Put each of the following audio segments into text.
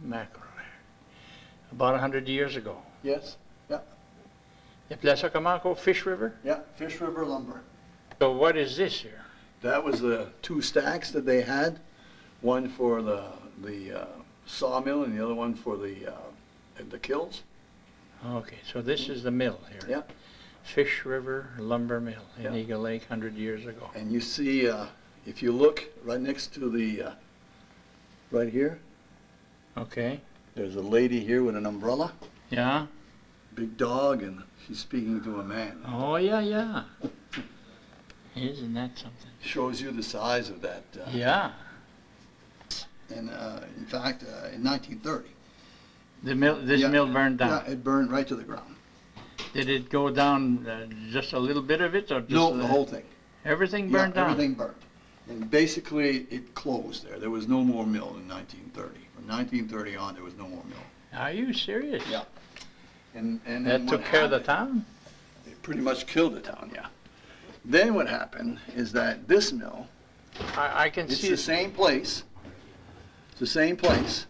mackerel. About 100 years ago. Yes, yeah. The Plesacamaco Fish River? Yeah, Fish River lumber. So what is this here? That was the two stacks that they had, one for the sawmill and the other one for the kilns. Okay, so this is the mill here. Yeah. Fish River Lumber Mill in Yeah. Eagle Lake 100 years ago. And you see, if you look right next to the, right here, Okay. there's a lady here with an umbrella, Yeah? big dog, and she's speaking to a man. Oh, yeah, yeah. Isn't that something? Shows you the size of that. Yeah. And in fact, in 1930. The mill, this Yeah, mill burned down. Yeah, it burned right to the ground. Did it go down just a little bit of it, or just No, the whole thing. everything burned down? Everything burned. And basically, it closed there. There was no more mill in 1930. From 1930 on, there was no more mill. Are you serious? Yeah. And That took care of the town? town? It pretty much killed the town, yeah. Then what happened is that this mill, I can it's see the it. same place. It's the same place.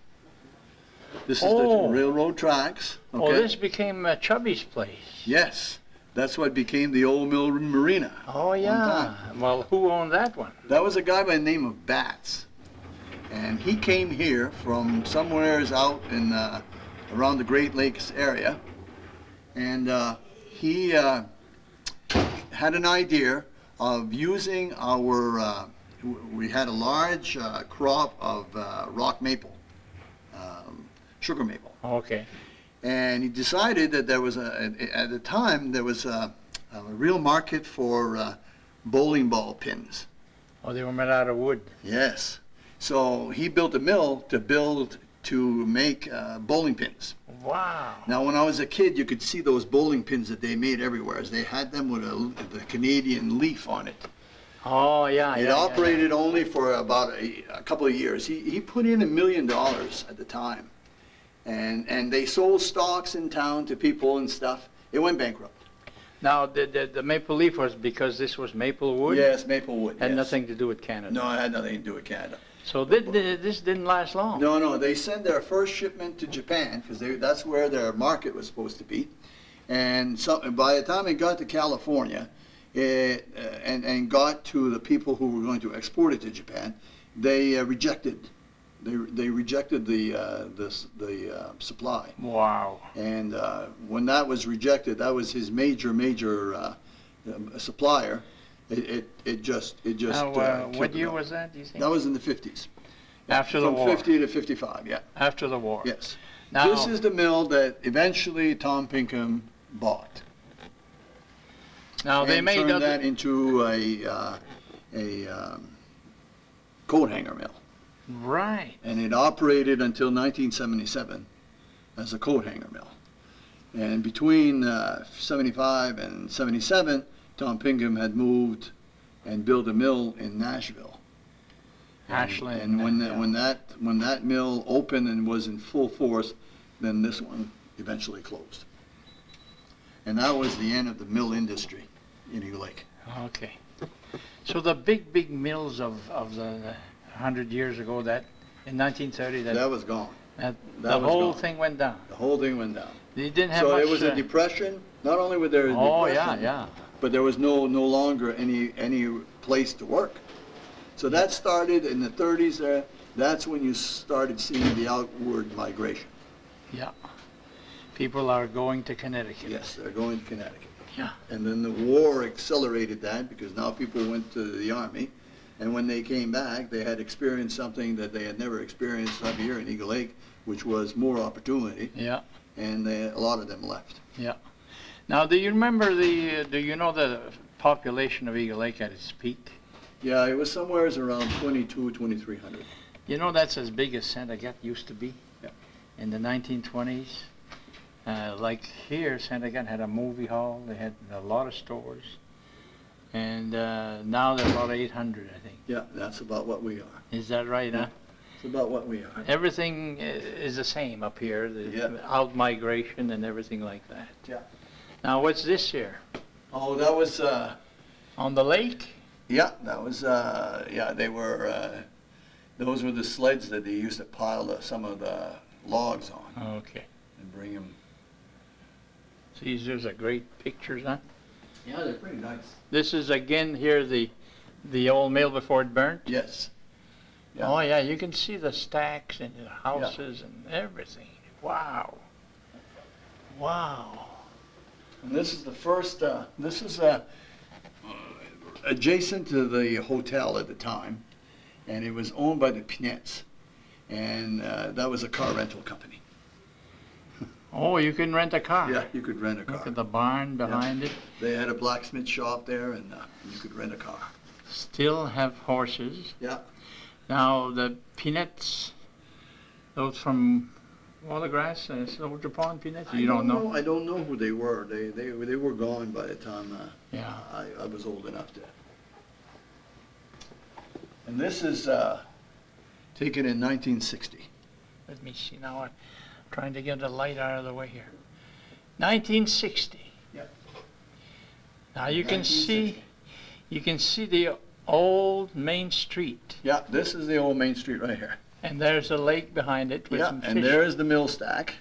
This is Oh. the railroad tracks. Oh, Okay? this became Chubby's place. Yes. That's what became the old mill marina. Oh, One yeah. time. Well, who owned that one? That was a guy by the name of Batts. And he came here from somewheres out in around the Great Lakes area. And he had an idea of using our, we had a large crop of rock maple, sugar maple. Okay. And he decided that there was at the time, there was a real market for bowling ball pins. Oh, they were made out of wood. Yes. So he built a mill to make bowling pins. Wow. Now, when I was a kid, you could see those bowling pins that they made everywhere. They had them with the Canadian leaf on it. Oh, yeah, It yeah. operated only for about a couple of years. He put in $1 million at the time. And they sold stocks in town to people and stuff. It went bankrupt. Now, the maple leaf was because this was maple wood? Yes, maple wood. Had yes. nothing to do with Canada. No, it had nothing to do with Canada. So this didn't last long? No, they sent their first shipment to Japan because that's where their market was supposed to be. And so, by the time it got to California and got to the people who were going to export it to Japan, they rejected. They rejected the supply. Wow. And when that was rejected, that was his major supplier. It just. Now, killed what it year off. was that, do you think? That was in the 50s. After the war? From 50 to 55, yeah. After the war? Yes. Now, This is the mill that eventually Tom Pinkham bought. now they and made turned other... that into a coat hanger mill. Right. And it operated until 1977 as a coat hanger mill. And between 75 and 77, Tom Pinkham had moved and built a mill in Nashville. Ashland. And when that mill opened and was in full force, then this one eventually closed. And that was the end of the mill industry in Eagle Lake. Okay. So the big mills of the 100 years ago, that in 1930, That was gone. the was whole gone. thing went down. The whole thing went down. They didn't have So much... there was a depression. Not only was there a oh, depression, yeah. but there was no longer any place to work. So that started in the 30s there. That's when you started seeing the outward migration. Yeah. People are going to Connecticut. Yes, they're going to Connecticut. Yeah. And then the war accelerated that because now people went to the army. And when they came back, they had experienced something that they had never experienced up here in Eagle Lake, which was more opportunity. Yeah. And a lot of them left. Yeah. Now, do you remember do you know the population of Eagle Lake at its peak? Yeah, it was somewhere around 2,300. You know that's as big as Santa Gat used to be? Yeah. In the 1920s. Like here, Santa Gat had a movie hall. They had a lot of stores. And now they're about 800, I think. Yeah, that's about what we are. Is that right, Yeah. huh? It's about what we are. Everything is the same up here, the Yeah. out-migration and everything like that. Yeah. Now, what's this here? Oh, that was, On the lake? yeah, that was, yeah, they were, those were the sleds that they used to pile some of the logs on Okay. and bring them. See, there's a great pictures, huh? Yeah, they're pretty nice. This is again here the old mill before it burnt. Yes. Yeah. Oh yeah, you can see the stacks and the houses and everything. Wow. Wow. And this is the first. This is adjacent to the hotel at the time, and it was owned by the Pinettes, and that was a car rental company. Oh, you can rent a car. Yeah, you could rent a car. Look at the barn behind it. They had a blacksmith shop there, and you could rent a car. Still have horses. Yeah. Now the peanuts, those from Watergrass, Soldier Pond peanuts. You don't know? I don't know who they were. They were gone by the time Yeah. I was old enough to. And this is taken in 1960. Let me see now. I'm trying to get the light out of the way here. 1960. Yep. Now you can 1960. you can see the old Main Street, Yeah, this is the old Main Street right here. and there's a lake behind it with Yeah, some fish. and there is the mill stack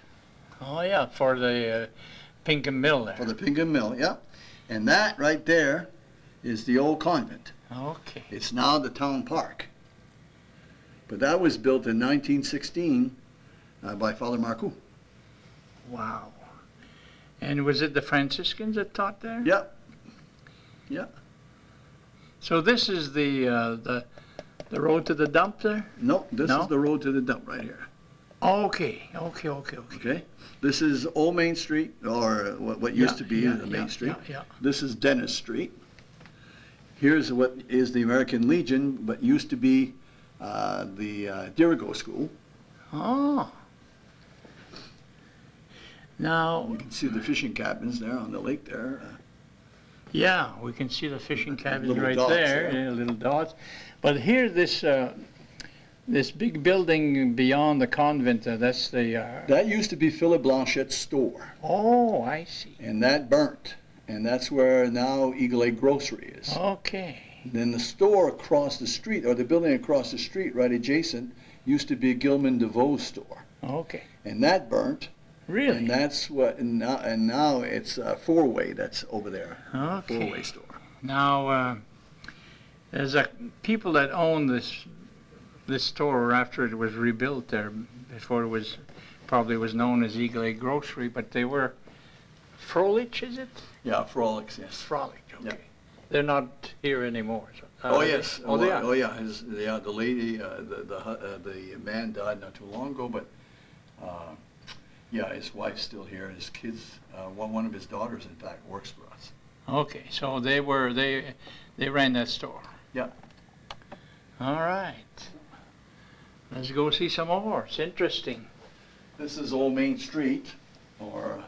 Oh yeah, for the Pinkham Mill there. for the Pinkham Mill. Yeah, and that right there is the old convent. Okay. It's now the town park. But that was built in 1916 by Father Marcoux. Wow. And was it the Franciscans that taught there? Yep. Yep. So this is the road to the dump there? No, this No? is the road to the dump right here. Okay. Okay. This is Old Main Street, or what used to be the Main Street. Yeah. This is Dennis Street. Here's what is the American Legion, but used to be the Dirigo School. Oh. Now, You can see the fishing cabins there on the lake there. yeah, we can see the fishing cabins Little right dots there, there. yeah, little dots. But here, this big building beyond the convent, that's the. That used to be Philip Blanchette's store, Oh, I see. and that burnt. And that's where now Eagle Lake Grocery is. Okay. Then the store across the street, or the building across the street, right adjacent, used to be Gilman Devoe's store. Okay. And that burnt. Really? And that's what, and now it's Four-Way that's over there. Okay. Four-Way store. Now, there's people that own this store after it was rebuilt there. Before it was probably was known as Eagle Lake Grocery, but they were Frolich, is it? Yeah, Frolics, yes. Frolich. Okay. Yeah. They're not here anymore. So, Oh yes. Oh, they are. Oh yeah. The lady, the man died not too long ago, but yeah, his wife's still here. His kids, one of his daughters, in fact, works for us. Okay, so they ran that store. Yeah. All right. Let's go see some more. It's interesting. This is Old Main Street, or.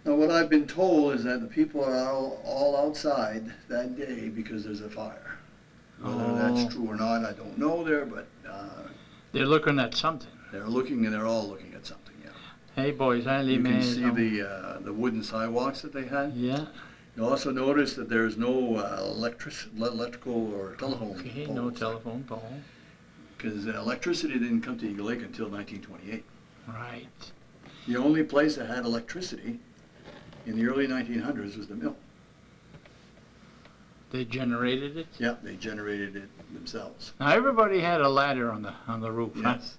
Now, what I've been told is that the people are all outside that day because there's a fire. Whether that's true or not, I don't know there, but They're looking at something. they're looking, and they're all looking at something. Yeah. Hey boys, I You can see the wooden sidewalks that they had. Yeah. You also notice that there's no electrical or telephone Okay, poles. no telephone pole. Because electricity didn't come to Eagle Lake until 1928. Right. The only place that had electricity in the early 1900s was the mill. They generated it. Yeah, they generated it themselves. Now everybody had a ladder on the roof. Huh? Yes.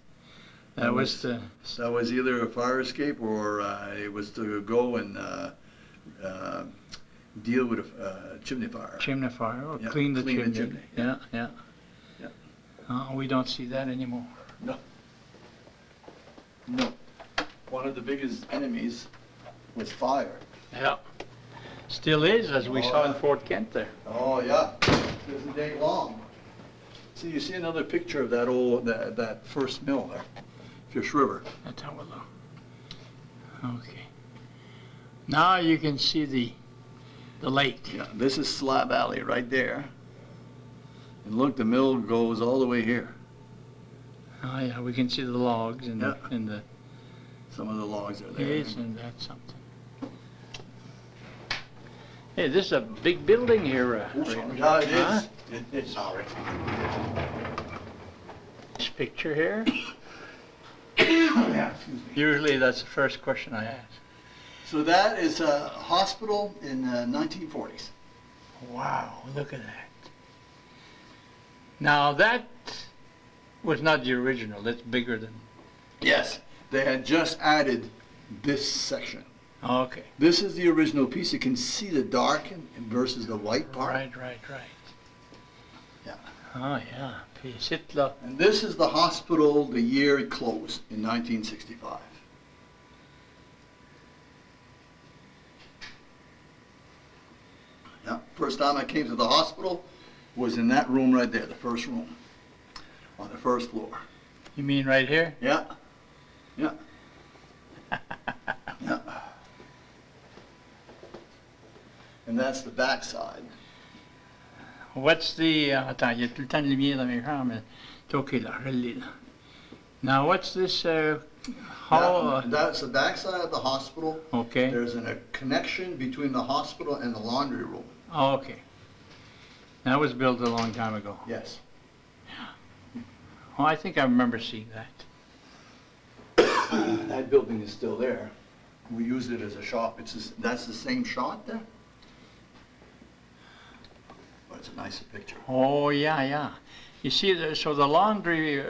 That was the. That was either a fire escape or it was to go and deal with a chimney fire. Chimney fire, or Yeah, clean the clean the chimney. chimney, Yeah. yeah. We don't see that anymore. No. One of the biggest enemies was fire. Yeah. Still is, as we saw in Fort Kent there. Oh yeah, doesn't take long. See, you see another picture of that that first mill there, Fish River. Let's have a look. Okay. Now you can see the lake. Yeah, this is Slab Alley right there. And look, the mill goes all the way here. Oh yeah, we can see the logs and Yeah. the Some of the logs are there. isn't that something? Hey, this is a big building here. Raymond. Yeah, it Huh? is. Sorry. This picture here. Usually that's the first question I ask. So that is a hospital in the 1940s. Wow, look at that. Now that was not the original. That's bigger than. Yes. They had just added this section. Okay. This is the original piece. You can see the dark versus the white part. Right. Yeah. Oh yeah. Puis ici, là. And this is the hospital the year it closed in 1965. Yeah. First time I came to the hospital was in that room right there, the first room, on the first floor. You mean right here? Yeah. Yeah. Yeah. And that's the back side. What's the attends, il y a tout le temps de lumière dans mes chambres, mais c'est OK là, je l'ai là. Now what's this hall? That's the back side of the hospital. Okay. There's a connection between the hospital and the laundry room. Oh, okay. That was built a long time ago. Yes. Oh, I think I remember seeing that. That building is still there. We use it as a shop. That's the same shot there. But it's a nicer picture. Oh, yeah. You see, so the laundry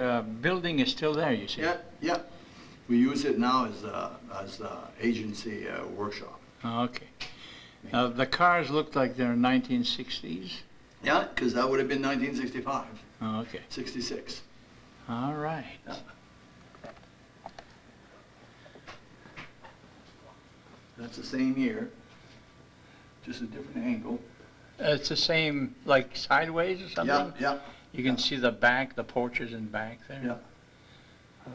building is still there, you see? Yeah. We use it now as agency workshop. Okay. Now, the cars look like they're 1960s. Yeah, because that would have been 1965, Okay. 66. All right. Yeah. That's the same year, just a different angle. It's the same, like sideways or something? Yeah. You can see the back, the porches in back there? Yeah.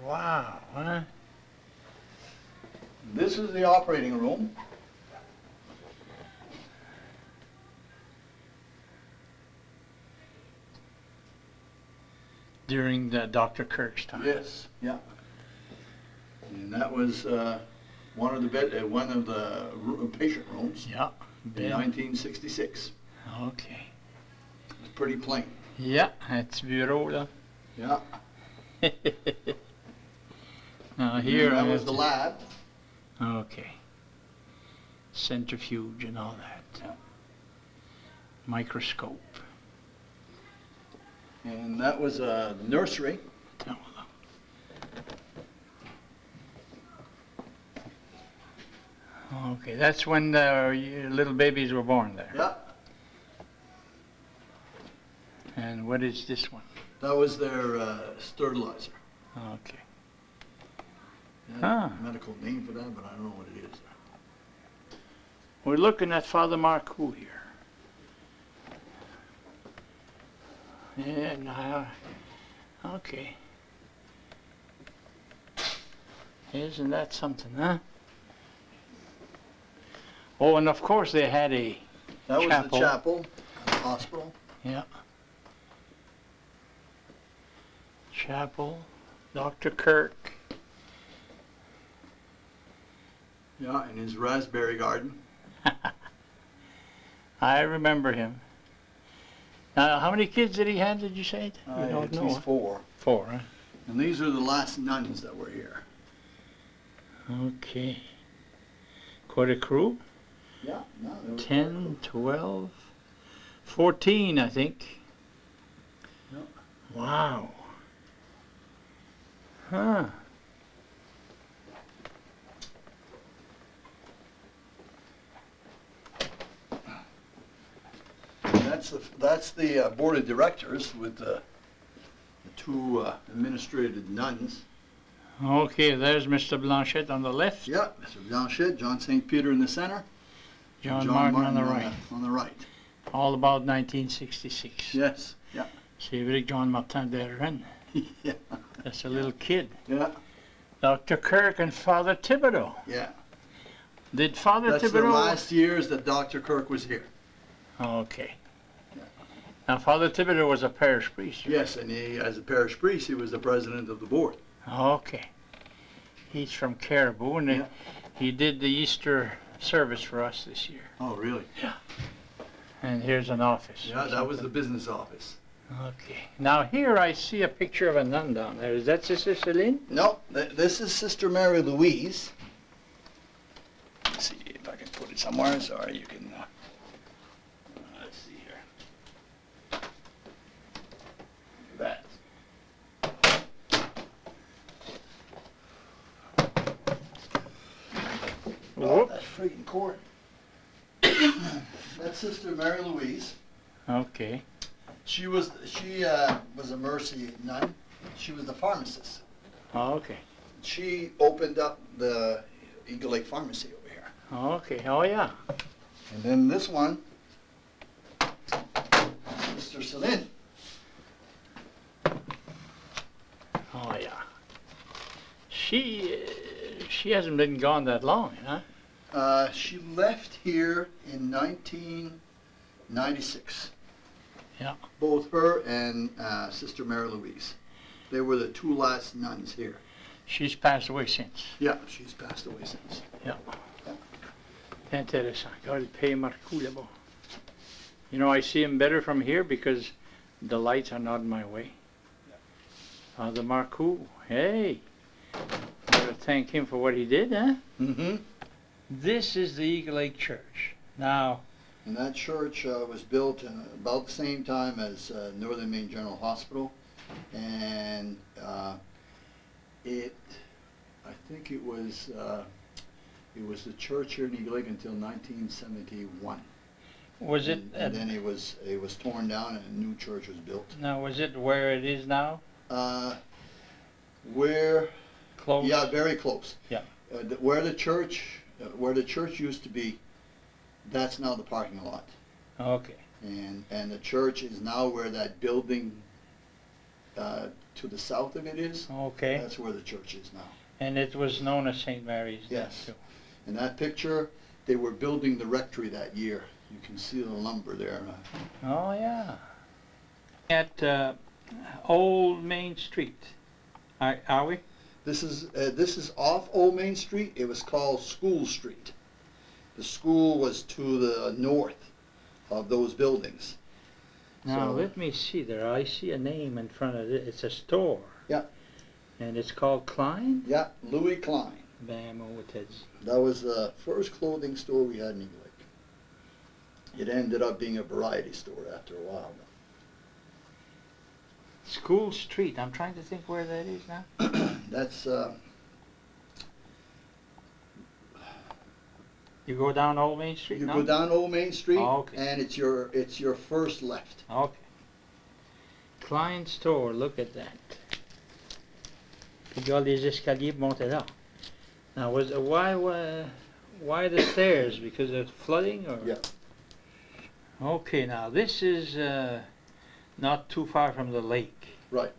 Wow, huh? This is the operating room. During the Dr. Kirk's time? Yes. Yeah. And that was one of the patient rooms Yeah. in 1966. Okay. It's pretty plain. Yeah, it's bureau là. Yeah. Now here that I was have the to- lab. Okay. Centrifuge and all that. Yeah. Microscope. And that was a nursery. Okay, that's when the little babies were born there. Yeah. And what is this one? That was their sterilizer. Okay. They had a Huh. medical name for that, but I don't know what it is. We're looking at Father Marcoux here. Yeah, no, okay. Isn't that something, huh? Oh, and of course they had a That was chapel. the chapel, the hospital. Yeah. Chapel, Dr. Kirk. Yeah, in his raspberry garden. I remember him. Now, how many kids did he have, did you say? You don't At know, least huh? 4. 4, huh? And these are the last nuns that were here. Okay. Quite a crew? Yeah, no, there was 10, 12, 14, I think. Yep. Wow. Huh. That's the board of directors with the 2 administrative nuns. Okay, there's Mr. Blanchette on the left. Yeah, Mr. Blanchet, John St. Peter in the center. John and Martin on the right. On the right. All about 1966. Yes. Yeah. C'est vrai que John Martin Derren. Yeah. That's a little kid. Yeah. Dr. Kirk and Father Thibodeau. Yeah. Did Father That's the Thibodeau? last years that Dr. Kirk was here. Okay. Yeah. Now, Father Thibodeau was a parish priest. right? Yes, and he, as a parish priest, he was the president of the board. Okay. He's from Caribou, and Yeah. he did the Easter service for us this year. Oh, really? And here's an office. Yeah, or that was the something. business office. Okay. Now here I see a picture of a nun down there. Is that Sister Celine? No, this is Sister Mary Louise. Let's see if I can put it somewhere. Sorry, you can. Let's see here. That. Oh, Whoop. that's freaking cord. That's Sister Mary Louise. Okay. She was a Mercy nun. She was the pharmacist. Okay. She opened up the Eagle Lake Pharmacy over here. Okay. Oh yeah. And then this one, Sister Celine. Oh yeah. She hasn't been gone that long, huh? She left here in 1996. Yeah. Both her and Sister Mary Louise. They were the two last nuns here. She's passed away since. Yeah, she's passed away since. Yeah. Intéressant. Regarde le pays Marcou là-bas. You know, I see him better from here because the lights are not in my way. Father Marcou, hey. Gotta thank him for what he did, huh? Mm-hmm. This is the Eagle Lake Church. Now, And that church was built about the same time as Northern Maine General Hospital, and I think it was the church here in Eagle Lake until 1971. was it And then it was torn down and a new church was built. now was it where it is now? Where? Close? Yeah, very close. Yeah. Where the church used to be, that's now the parking lot. Okay. And the church is now where that building to the south of it is. Okay. That's where the church is now. And it was known as St. Mary's. then, Yes. too. In that picture, they were building the rectory that year. You can see the lumber there. Oh yeah. At Old Main Street. Are we? This is off Old Main Street. It was called School Street. The school was to the north of those buildings. Now So- let me see there. I see a name in front of it. It's a store. Yeah. And it's called Klein? Yeah, Louis Klein. Bam, oh, it's That was the first clothing store we had in Eagle Lake. It ended up being a variety store after a while. School Street. I'm trying to think where that is now. That's You go down Old Main Street you now? go down Old Main Street, Oh, okay. and it's your first left. Okay. Klein store, look at that. Puis il y a les escaliers pour monter là. Now, why the stairs? Because of flooding, or? Yeah. Okay, now this is not too far from the lake. Right.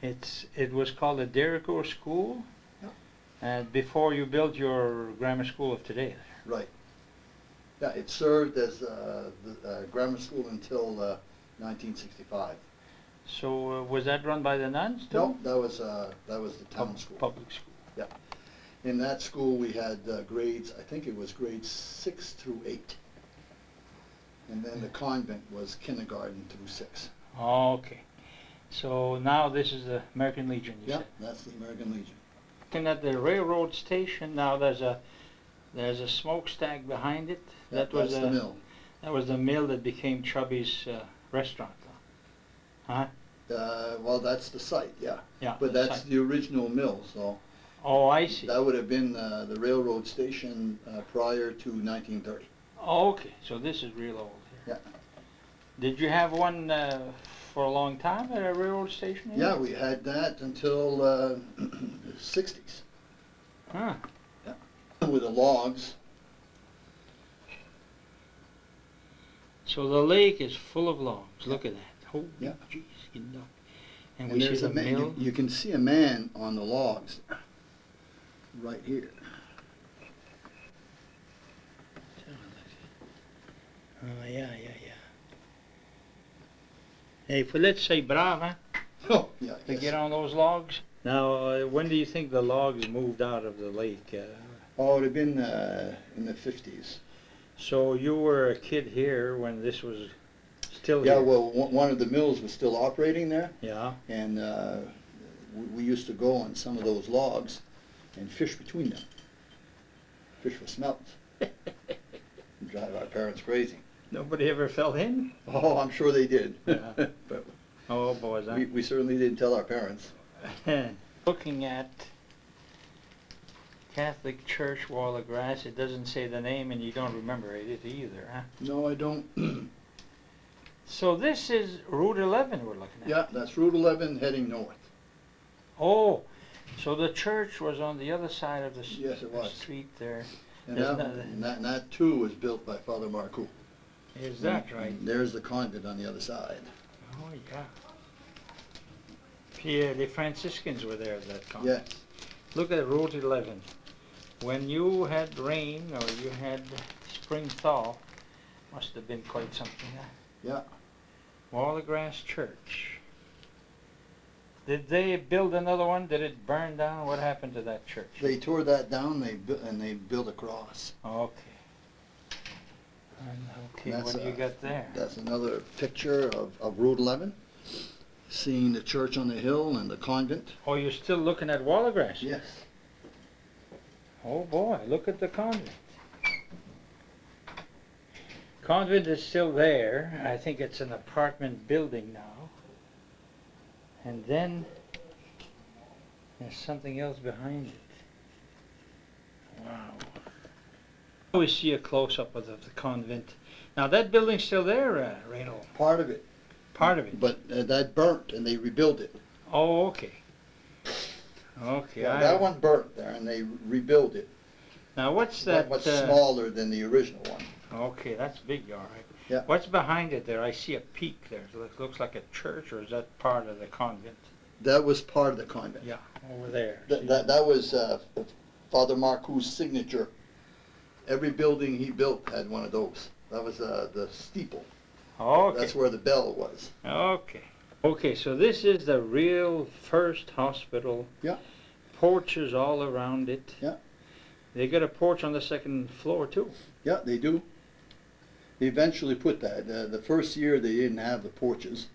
It was called the Derico School, Yeah. and before you built your grammar school of today. Right. Yeah, it served as the grammar school until 1965. So was that run by the nuns too? No, that was the town school. Public school. In that school, we had grades. I think it was grades 6 through 8, and then the convent was kindergarten through 6. Okay. So now this is the American Legion, you Yeah, said. that's the American Legion. Looking at the railroad station now, there's a smokestack behind it. Yeah, That was that's the mill. That was the mill that became Chubby's restaurant. Huh? Well, that's the site, yeah. Yeah. But the that's site. the original mill, so Oh, I see. that would have been the railroad station prior to 1930. Oh, okay. So this is real old here. Yeah. Did you have one for a long time at a railroad station here? Yeah, we had that until the 60s. Huh. With the logs. So the lake is full of logs. Look at that. Holy Yeah. jeez. You know. And And we see there's the a man, mill. you can see a man on the logs right here. Oh, yeah. Hey, for let's say brave, huh? Oh, yeah, To yes. get on those logs. Now, when do you think the logs moved out of the lake? Oh, it would have been in the 50s. So you were a kid here when this was still Yeah, here. well, one of the mills was still operating there, Yeah. and we used to go on some of those logs and fish between them. Fish for smelts. Drive our parents crazy. Nobody ever fell in? Oh, I'm sure they did. Yeah. But Oh, boys. we certainly didn't tell our parents. Looking at Catholic Church Wall of Grass, it doesn't say the name and you don't remember it either, huh? No, I don't. So this is Route 11 we're looking at. Yeah, that's Route 11 heading north. Oh, so the church was on the other side of the Yes, it was. street there. And There's that too was built by Father Marc. Is that right? And there's the convent on the other side. Oh, yeah. Pierre, the Franciscans were there at that time. Yes. Look at Route 11. When you had rain or you had spring thaw, must have been quite something, huh? Yeah. Wall of Grass Church. Did they build another one? Did it burn down? What happened to that church? They tore that down. And they built a cross. Okay. And okay, That's what do you got there? That's another picture of Route 11, seeing the church on the hill and the convent. Oh, you're still looking at Wall of Grass? Yes. Oh boy, look at the convent. Convent is still there. I think it's an apartment building now. And then there's something else behind it. Wow. We see a close-up of the convent. Now that building's still there, Reynold? Part of it. Part of it? But that burnt and they rebuilt it. Oh, okay. Okay. Yeah, that one burnt there and they rebuilt it. Now what's that? Much smaller than the original one. Okay, that's big, all right. Yeah. What's behind it there? I see a peak there. It looks like a church, or is that part of the convent? That was part of the convent. Yeah, over there. That was Father Marcou's signature. Every building he built had one of those. That was the steeple. Okay. That's where the bell was. Okay. Okay, so this is the real first hospital. Yeah. Porches all around it. Yeah. They got a porch on the second floor too. Yeah, they do. They eventually put that. The first year they didn't have the porches.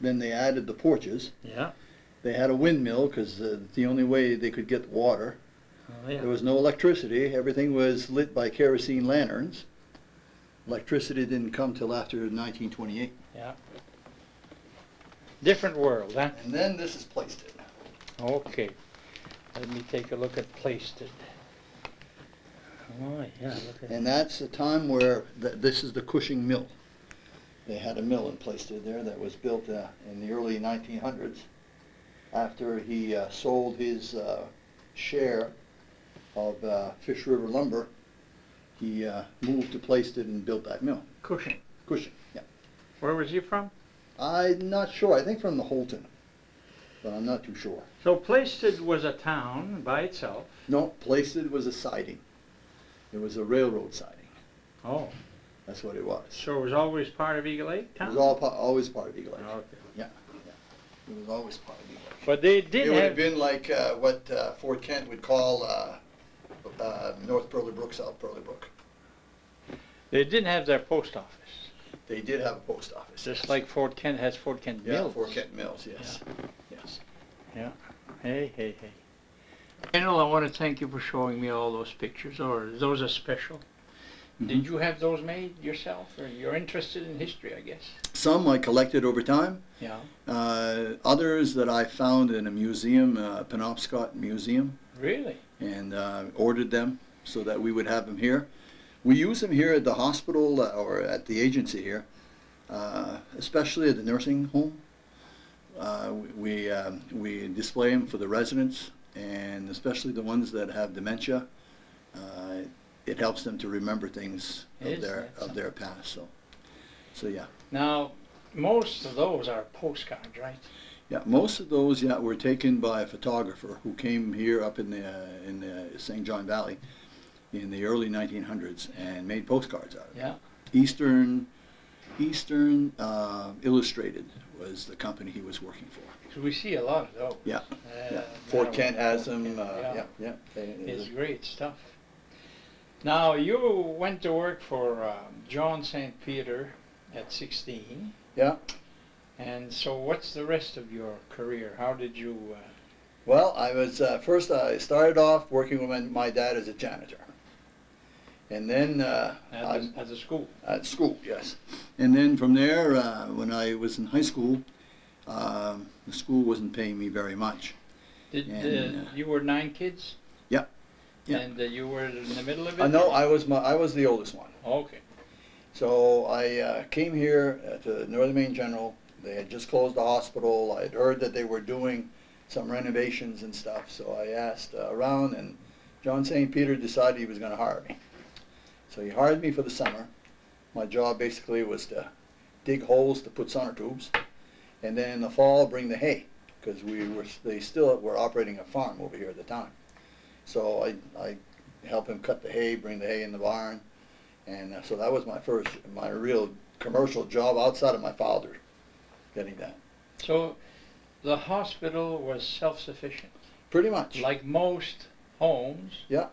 Then they added the porches. Yeah. They had a windmill because the only way they could get water. Oh, yeah. There was no electricity. Everything was lit by kerosene lanterns. Electricity didn't come till after 1928. Yeah. Different world, huh? And then this is Plaisted. Okay. Let me take a look at Plaisted. Oh, yeah, look at And that's the time where this is the Cushing Mill. They had a mill in Plaisted there that was built in the early 1900s. After he sold his share of Fish River Lumber, he moved to Plaisted and built that mill. Cushing. Cushing, yeah. Where was he from? I'm not sure. I think from the Holton, but I'm not too sure. So Plaisted was a town by itself. No, Plaisted was a siding. It was a railroad siding. Oh. That's what it was. So it was always part of Eagle Lake It town? was always part of Eagle Lake. Okay. Yeah, yeah. It was always part of Eagle Lake. But they did It would have have... been like what Fort Kent would call North Pearly Brook, South Pearly Brook. They didn't have their post office. They did have a post office. Just yes. like Fort Kent has Fort Kent Yeah, Mills. Fort Kent Mills, yes. Yes. Yeah. Hey, hey, hey. Reynold, I want to thank you for showing me all those pictures. Or those are special. Did you have those made yourself? Or you're interested in history, I guess? Some I collected over time. Yeah. Others that I found in a museum, Penobscot Museum, Really? and ordered them so that we would have them here. We use them here at the hospital or at the agency here, especially at the nursing home. We display them for the residents, and especially the ones that have dementia. It helps them to remember things of their past. So yeah. Now, most of those are postcards, right? Yeah, most of those were taken by a photographer who came here up in the St. John Valley in the early 1900s and made postcards out of it. Yeah. Eastern Illustrated was the company he was working for. So we see a lot of those. Yeah, yeah. Fort Kent has them. Yeah. It's great stuff. Now, you went to work for John St. Peter at 16. Yeah. And so what's the rest of your career? How did you, Well, I was first. I started off working with my dad as a janitor, and then at the school? at school, yes. And then from there, when I was in high school, the school wasn't paying me very much. And, You were 9 kids? Yeah, yeah. And you were in the middle of it? No, I was the oldest one. Okay. So I came here to Northern Maine General. They had just closed the hospital. I had heard that they were doing some renovations and stuff. So I asked around, and John St. Peter decided he was going to hire me. So he hired me for the summer. My job basically was to dig holes to put sonotubes, and then in the fall bring the hay, because they still were operating a farm over here at the time. So I helped him cut the hay, bring the hay in the barn, and so that was my real commercial job outside of my father getting that. So the hospital was self-sufficient, Pretty much. like most homes. Yeah.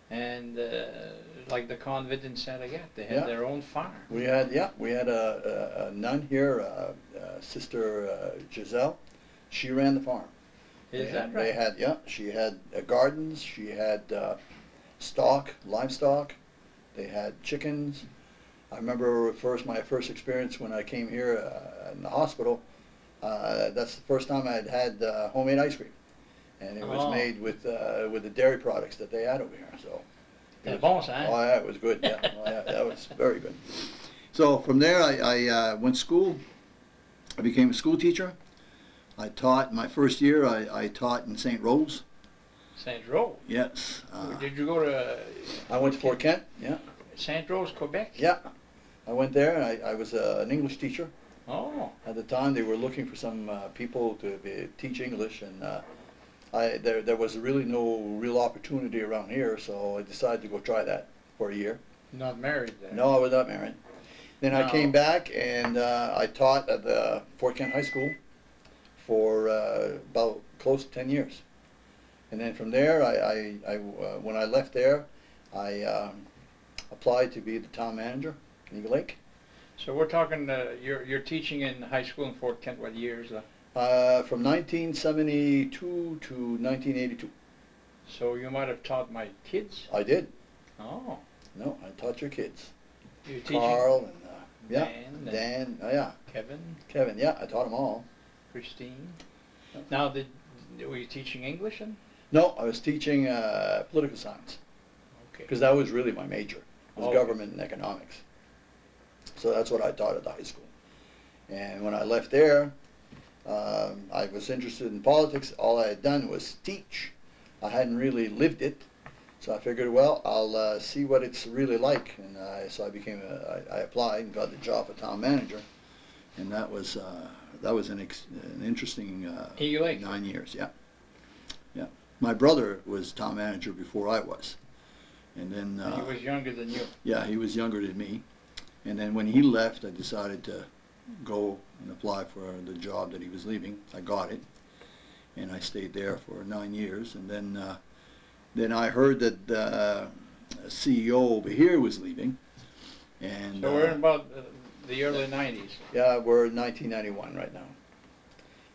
And like the convent in Saint Agathe, they had Yeah. their own farm. We had a nun here, Sister Giselle. She ran the farm. Is that right? She had gardens. She had stock, livestock. They had chickens. I remember my first experience when I came here in the hospital. That's the first time I had homemade ice cream, and it was made with the dairy products that they had over here. So. Bon, hein? Oh yeah, it was good. Yeah, oh, yeah, that was very good. So from there, I went to school. I became a school teacher. I taught my first year. I taught in St. Rose. St. Rose? Yes. Did you go to? I went to Fort Kent. Yeah. St. Rose, Quebec? Yeah. I went there. And I was an English teacher. Oh. At the time, they were looking for some people to teach English, and there was really no real opportunity around here, so I decided to go try that for a year. Not married then? No, I was not married. Then I came back and I taught at the Fort Kent High School for about close to 10 years. And then from there, when I left there, I applied to be the town manager in Eagle Lake. So we're talking, you're teaching in high school in Fort Kent, what years? From 1972 to 1982. So you might have taught my kids? I did. Oh. No, I taught your kids. You're teaching Carl and Dan, oh yeah. Kevin, yeah, I taught them all. Christine. Now, were you teaching English then? No, I was teaching political science, Okay. because that was really my major, was Okay. government and economics. So that's what I taught at the high school. And when I left there, I was interested in politics. All I had done was teach. I hadn't really lived it. So I figured, well, I'll see what it's really like. And so I applied and got the job of town manager. And that was an interesting Eagle Lake. 9 years, yeah. Yeah. My brother was town manager before I was. And then He was younger than you. yeah, he was younger than me. And then when he left, I decided to go and apply for the job that he was leaving. I got it, and I stayed there for 9 years. And then I heard that the CEO over here was leaving. And So we're in about the early 90s. yeah, we're in 1991 right now.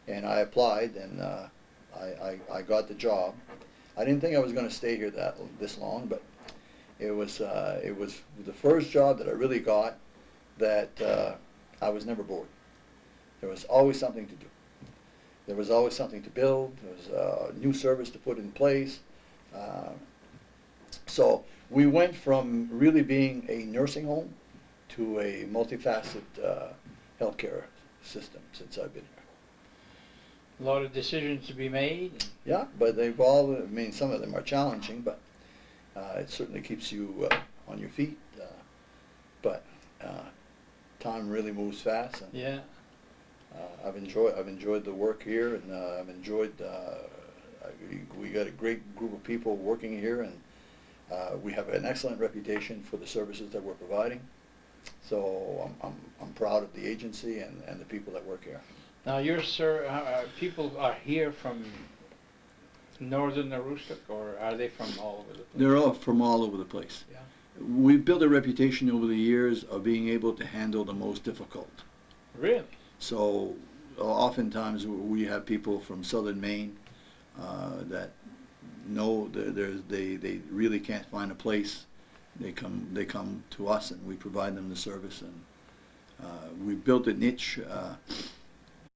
And I applied, and I got the job. I didn't think I was going to stay here this long, but it was the first job that I really got that I was never bored. There was always something to do. There was always something to build. There was a new service to put in place. So we went from really being a nursing home to a multifaceted healthcare system since I've been here. A lot of decisions to be made. Yeah, but they've all, I mean, some of them are challenging, but it certainly keeps you on your feet. But time really moves fast. And, Yeah. I've enjoyed the work here, and I've enjoyed. We got a great group of people working here, and we have an excellent reputation for the services that we're providing. So I'm proud of the agency and the people that work here. Now, people are here from northern Aroostook, or are they from all over the place? They're all from all over the place. Yeah. We've built a reputation over the years of being able to handle the most difficult. Really? So oftentimes we have people from Southern Maine that know they really can't find a place. They come to us and we provide them the service, and we built a niche